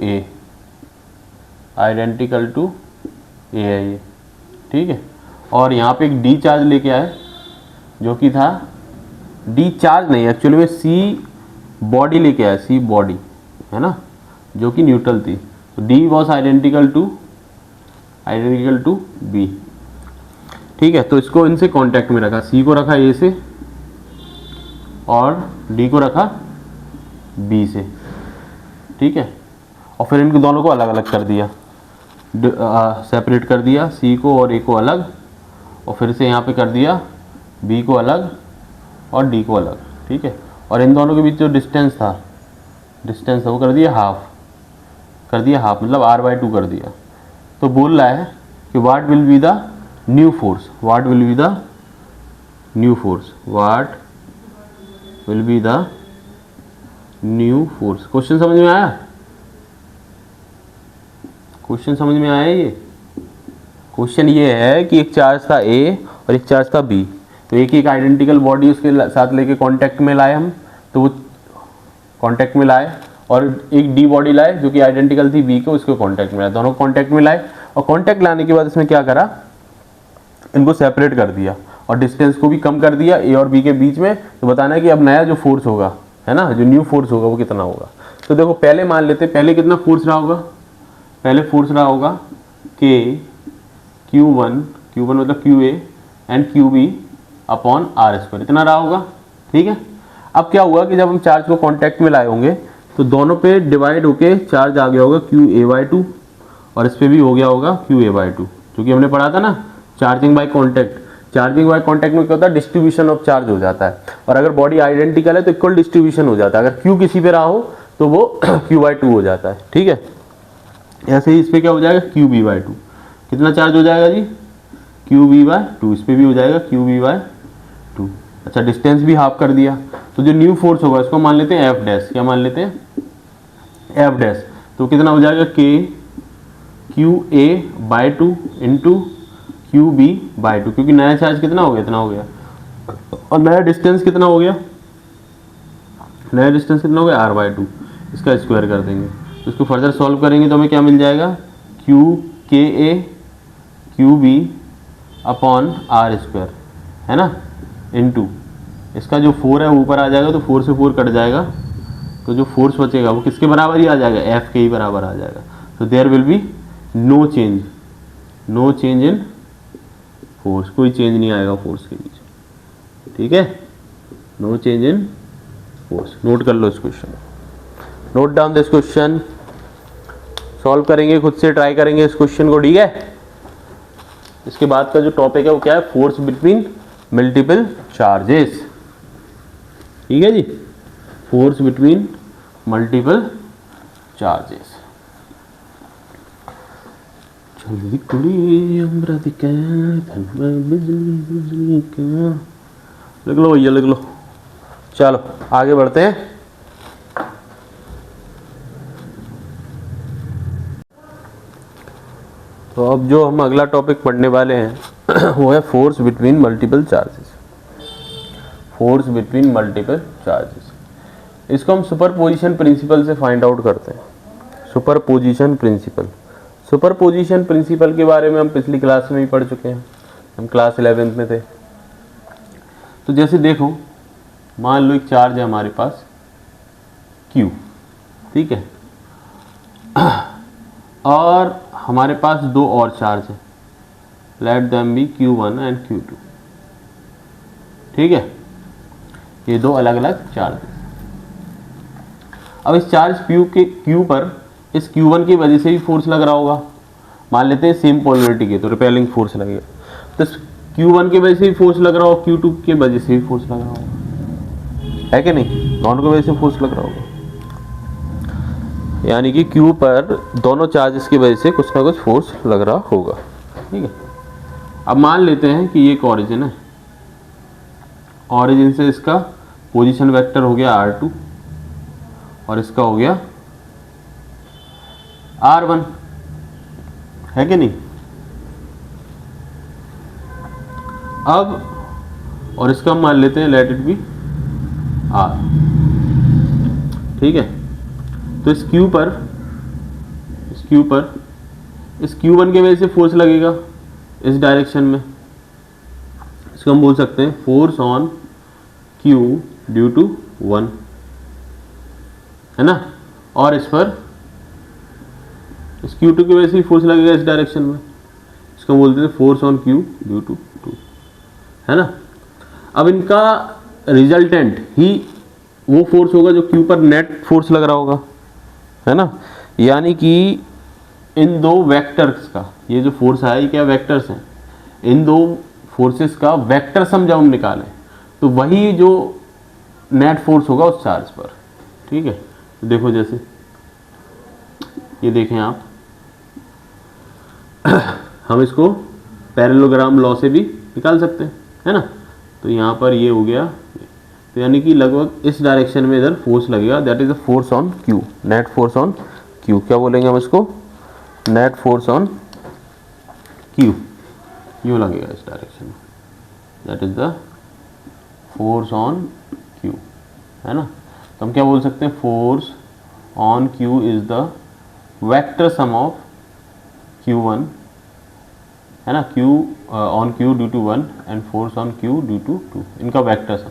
A है ये, ठीक है। और यहाँ पे एक D चार्ज लेके आए जो कि था, D चार्ज नहीं एक्चुअली में C बॉडी लेके आया, C बॉडी, है ना, जो कि न्यूट्रल थी। तो D was identical to B, ठीक है। तो इसको इनसे कांटेक्ट में रखा, C को रखा A से और D को रखा B से, ठीक है। और फिर इनको दोनों को अलग अलग कर दिया, सेपरेट कर दिया, C को और A को अलग, और फिर से यहाँ पे कर दिया B को अलग और D को अलग, ठीक है। और इन दोनों के बीच जो डिस्टेंस था वो कर दिया हाफ, मतलब R/2 कर दिया। तो बोल रहा है कि what will be the new force, question समझ में आया ये क्वेश्चन ये है कि एक चार्ज था A और एक चार्ज था B, तो एक आइडेंटिकल बॉडी उसके साथ लेके कांटेक्ट में लाए हम, तो वो कांटेक्ट में लाए, और एक D बॉडी लाए जो कि आइडेंटिकल थी B को, उसको कांटेक्ट में लाए, दोनों कांटेक्ट में लाए। और कांटेक्ट लाने के बाद इसमें क्या करा, इनको सेपरेट कर दिया और डिस्टेंस को भी कम कर दिया A और B के बीच में। तो बताना है कि अब नया जो फोर्स होगा, है ना, जो न्यू फोर्स होगा वो कितना होगा। तो देखो पहले मान लेते हैं, पहले कितना फोर्स रहा होगा, पहले फोर्स रहा होगा K Q1 मतलब QA and QB upon R², इतना रहा होगा, ठीक है। अब क्या हुआ कि जब हम चार्ज को कांटेक्ट में लाए होंगे तो दोनों पे डिवाइड होके चार्ज आ गया होगा QA/2, और इस पे भी हो गया होगा QA/2, क्योंकि हमने पढ़ा था ना चार्जिंग बाय कांटेक्ट में क्या होता है, डिस्ट्रीब्यूशन ऑफ चार्ज हो जाता है। और अगर बॉडी आइडेंटिकल है तो इक्वल डिस्ट्रीब्यूशन हो जाता है, अगर Q किसी पे रहा हो तो वो Q/2 हो जाता है, ठीक है। ऐसे ही इस पे क्या हो जाएगा, QB/2, कितना चार्ज हो जाएगा जी, QB/2, इस पे भी हो जाएगा QB/2। अच्छा, डिस्टेंस भी हाफ कर दिया, तो जो न्यू फोर्स होगा इसको मान लेते हैं F', क्या मान लेते हैं F', तो कितना हो जाएगा K QA/2 इंटू QB/2, क्योंकि नया चार्ज कितना हो गया, इतना हो गया, और नया डिस्टेंस कितना हो गया, R/2, इसका स्क्वायर कर देंगे। तो इसको फर्दर सॉल्व करेंगे तो हमें क्या मिल जाएगा, QKA QB अपॉन R², है ना, इंटू इसका जो 4 है ऊपर आ जाएगा, तो 4 से 4 कट जाएगा, तो जो फोर्स बचेगा वो किसके बराबर ही आ जाएगा, F के ही बराबर आ जाएगा। तो there will be no change in force, कोई चेंज नहीं आएगा फोर्स के बीच, ठीक है, no change in force. Note कर लो इस question, note down this question, solve करेंगे, खुद से ट्राई करेंगे इस क्वेश्चन को, ठीक है। इसके बाद का जो टॉपिक है वो क्या है, फोर्स बिटवीन मल्टीपल चार्जेस, ठीक है जी, फोर्स बिटवीन मल्टीपल चार्जेस। लिख लो भैया, लिख लो, चलो आगे बढ़ते हैं। तो अब जो हम अगला टॉपिक पढ़ने वाले हैं वो है force between multiple charges, force between multiple charges. इसको हम सुपरपोजिशन प्रिंसिपल से फाइंड आउट करते हैं। सुपरपोजिशन प्रिंसिपल, सुपरपोजिशन प्रिंसिपल के बारे में हम पिछली क्लास में ही पढ़ चुके हैं, हम क्लास 11th में थे। तो जैसे देखो, मान लो एक चार्ज है हमारे पास Q, ठीक है, और हमारे पास दो और चार्ज है, let them be Q1 and Q2, ठीक है, ये दो अलग अलग चार्ज है। अब इस चार्ज Q पर इस Q1 की वजह से भी फोर्स लग रहा होगा, मान लेते हैं सेम पोलरिटी के, तो रिपेलिंग फोर्स लगेगा। तो Q1 की वजह से भी फोर्स लग रहा होगा, Q2 की वजह से भी फोर्स लग रहा होगा, है कि नहीं, दोनों की वजह से फोर्स लग रहा होगा। यानी कि Q पर दोनों चार्जेस की वजह से कुछ ना कुछ फोर्स लग रहा होगा, ठीक है। अब मान लेते हैं कि ये एक ऑरिजिन है, ऑरिजिन से इसका पोजीशन वेक्टर हो गया R2 और इसका हो गया R1, है कि नहीं। अब और इसका मान लेते हैं लेट इट बी R, ठीक है। तो इस Q पर इस Q1 की वजह से फोर्स लगेगा इस डायरेक्शन में, इसको हम बोल सकते हैं force on Q due to 1, है ना। और इस पर इस Q2 की वजह से फोर्स लगेगा इस डायरेक्शन में, इसको हम बोलते हैं force on Q due to 2, है ना। अब इनका रिजल्टेंट ही वो फोर्स होगा जो Q पर नेट फोर्स लग रहा होगा, है ना। यानी कि इन दो वेक्टर्स का ये जो फोर्स है, ये क्या वेक्टर्स हैं, इन दो फोर्सेस का वेक्टर सम जब हम निकालें तो वही जो नेट फोर्स होगा उस चार्ज पर, ठीक है। तो देखो जैसे ये देखें आप, हम इसको पैरेललोग्राम लॉ से भी निकाल सकते हैं, है ना। तो यहाँ पर ये हो गया, तो यानी कि लगभग इस डायरेक्शन में इधर फोर्स लगेगा, that is a force on Q, net force on Q, क्या बोलेंगे हम इसको, नेट फोर्स ऑन Q, यूँ लगेगा इस डायरेक्शन में, that is the force on Q, है ना। तो हम क्या बोल सकते हैं, force on Q is the vector sum of Q1, है ना, Q on Q due to 1 and force on Q due to 2, इनका वेक्टर सम,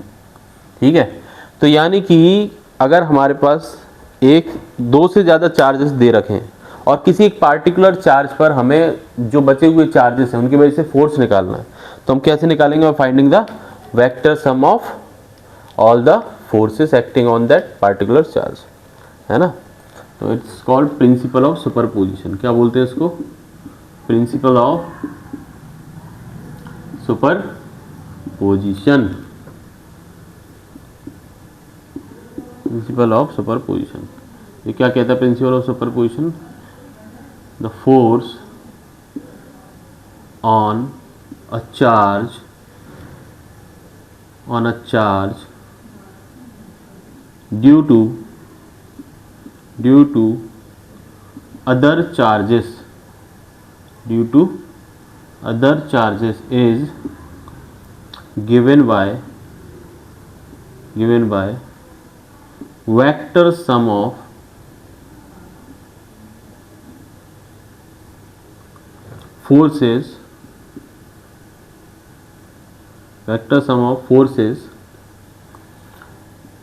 ठीक है। तो यानी कि अगर हमारे पास एक दो से ज़्यादा चार्जेस दे रखे हैं और किसी एक पार्टिकुलर चार्ज पर हमें जो बचे हुए चार्जेस हैं उनकी वजह से फोर्स निकालना है, तो हम कैसे निकालेंगे, finding the vector sum of all the forces acting on that particular charge, है ना। तो it's called principle of superposition, क्या बोलते हैं इसको, principle of superposition, principle of superposition. ये क्या कहता है principle of superposition, the force on a charge due to other charges is given by vector sum of forces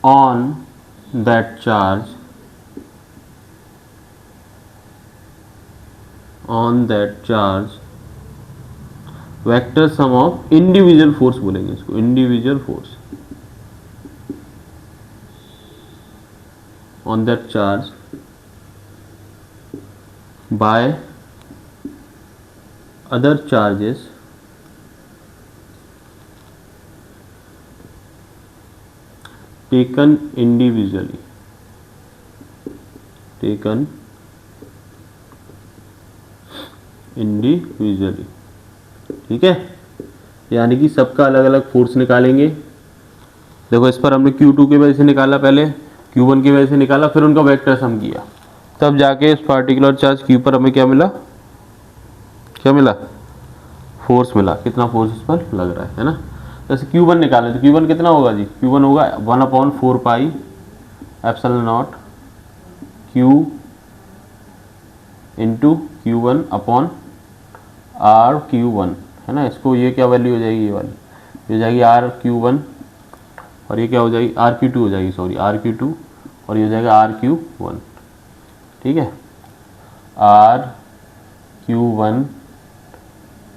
on that charge vector sum of individual force बोलेंगे इसको, individual force on that charge by other charges taken individually, ठीक है। यानी कि सबका अलग अलग force निकालेंगे। देखो इस पर हमने Q2 की वजह से निकाला, पहले Q1 की वजह से निकाला, फिर उनका वेक्टर सम किया, तब जाके इस पार्टिकुलर चार्ज Q पर हमें क्या मिला, फोर्स मिला, कितना फोर्स इस पर लग रहा है ना। जैसे Q1 निकालें तो Q1 कितना होगा जी, Q1 होगा 1/4 pi epsilon not Q into Q1 upon RQ1 है ना। इसको ये क्या वैल्यू हो जाएगी, ये वाली हो जाएगी RQ1 और ये क्या हो जाएगी RQ2 हो जाएगी, सॉरी RQ2 और ये हो जाएगा RQ1। ठीक है, RQ1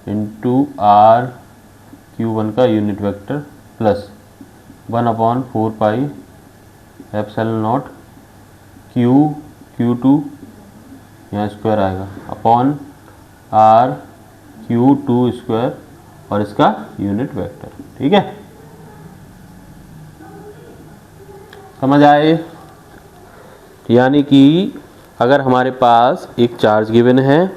इंटू RQ1 का unit vector plus 1/4 pi epsilon not Q2 यहाँ स्क्वायर आएगा अपॉन RQ2 स्क्वायर और इसका यूनिट वेक्टर। ठीक है, समझ आए। यानी कि अगर हमारे पास एक चार्ज गिवन है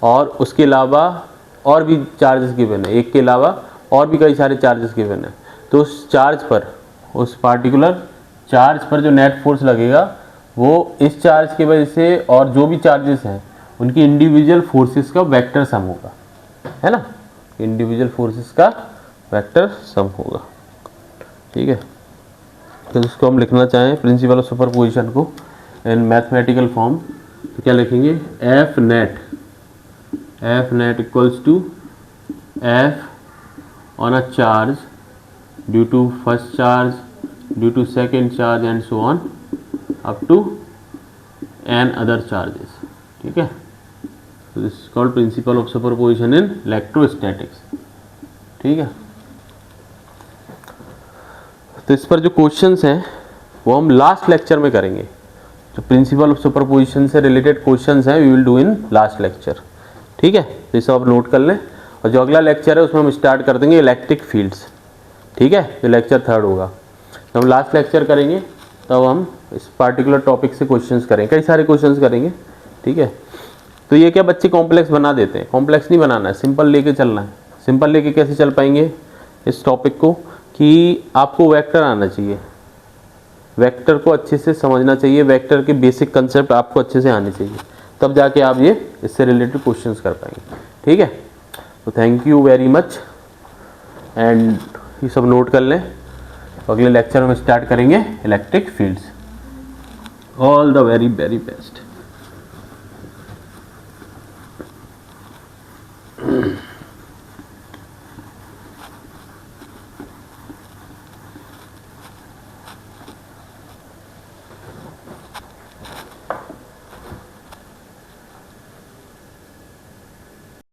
और उसके अलावा और भी चार्जेस गिवन है, एक के अलावा और भी कई सारे चार्जेस गिवन है, तो उस चार्ज पर, उस पार्टिकुलर चार्ज पर जो नेट फोर्स लगेगा वो इस चार्ज की वजह से और जो भी चार्जेस हैं उनकी इंडिविजुअल फोर्सेस का वेक्टर सम होगा, है ना। इंडिविजुअल फोर्सेस का वेक्टर सम होगा। ठीक है, तो इसको हम लिखना चाहें प्रिंसिपल ऑफ सुपरपोजिशन को इन मैथमेटिकल फॉर्म तो क्या लिखेंगे, F net equals to F on a charge due to first charge, due to second charge and so on up to N other charges. ठीक है, तो this is called principle of superposition in electrostatics. ठीक है, तो इस पर जो questions हैं वो हम लास्ट लेक्चर में करेंगे। जो प्रिंसिपल ऑफ सुपरपोजिशन से रिलेटेड क्वेश्चंस हैं we will do in last lecture. ठीक है, तो ये सब आप नोट कर लें और जो अगला लेक्चर है उसमें हम स्टार्ट कर देंगे इलेक्ट्रिक फील्ड्स। ठीक है, जो लेक्चर 3rd होगा, तो हम लास्ट लेक्चर करेंगे तब हम इस पार्टिकुलर टॉपिक से क्वेश्चंस करेंगे, कई सारे क्वेश्चंस करेंगे। ठीक है, तो ये क्या बच्चे कॉम्प्लेक्स बना देते हैं, कॉम्प्लेक्स नहीं बनाना है, सिंपल लेके चलना है। सिंपल लेके कैसे चल पाएंगे इस टॉपिक को कि आपको वेक्टर आना चाहिए, वेक्टर को अच्छे से समझना चाहिए, वेक्टर के बेसिक कंसेप्ट आपको अच्छे से आने चाहिए, तब जाके आप ये इससे रिलेटेड क्वेश्चंस कर पाएंगे। ठीक है, तो thank you very much and ये सब नोट कर लें। अगले लेक्चर में स्टार्ट करेंगे electric fields. All the very best.